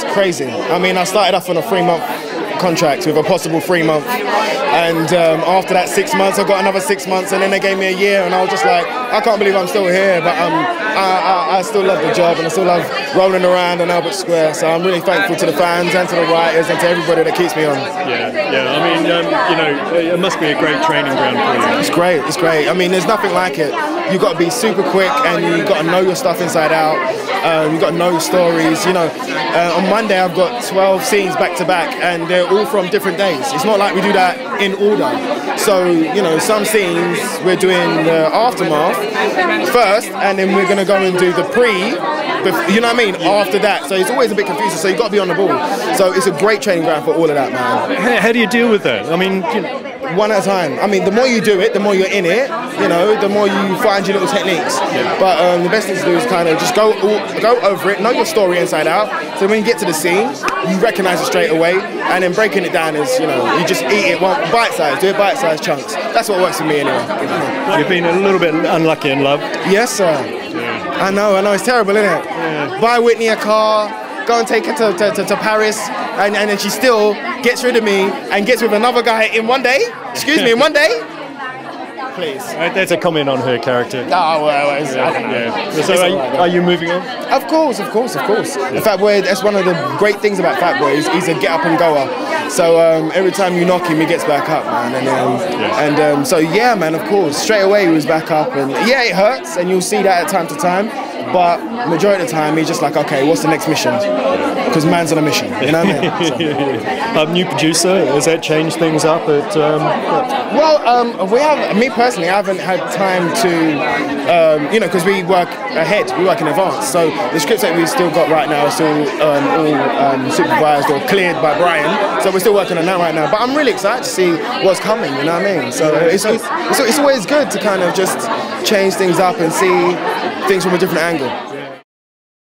it's crazy. I mean, I started off on a 3-month contract with a possible 3-month, and after that 6 months I got another 6 months, and then they gave me a year, and I was just like, I can't believe I'm still here, but I still love the job, and I still love rolling around on Albert Square, so I'm really thankful to the fans and to the writers and to everybody that keeps me on. Yeah, I mean, you know, it must be a great training ground for you. It's great. I mean, there's nothing like it. You've got to be super quick, and you've got to know your stuff inside out. You've got to know your stories. You know, on Monday I've got 12 scenes back to back, and they're all from different days. It's not like we do that in order. So, you know, some scenes we're doing the aftermath first, and then we're going to go and do the you know what I mean, after that. So it's always a bit confusing, so you've got to be on the ball. So it's a great training ground for all of that, man. How do you deal with that? I mean, you know, one at a time. I mean, the more you do it, the more you're in it, you know, the more you find your little techniques. Yeah. But the best thing to do is kind of just go over it, know your story inside out, so when you get to the scene, you recognise it straight away, and then breaking it down is, you know, you just eat it bite-sized, do it bite-sized chunks. That's what works for me anyway. You've been a little bit unlucky in love. Yes, sir. Yeah. I know, it's terrible, isn't it? Yeah. Buy Whitney a car, go and take her to Paris, and then she still gets rid of me and gets with another guy in one day. Excuse me, in one day? Please. That's a comment on her character. Oh, well, I don't know. Yeah. So are you moving on? Of course. The Fat Boy, that's one of the great things about Fat Boy, he's a get up and goer. So every time you knock him, he gets back up, man. So yeah, man, of course, straight away he was back up, and yeah, it hurts, and you'll see that at time to time. But majority of the time, he's just like, okay, what's the next mission? Because man's on a mission, you know what I mean? So. New producer, has that changed things up? Well, we have. Me personally, I haven't had time to, you know, because we work ahead, we work in advance. So the scripts that we've still got right now are still all supervised or cleared by Brian. So we're still working on that right now. But I'm really excited to see what's coming. You know what I mean? So it's always good to kind of just change things up and see things from a different angle.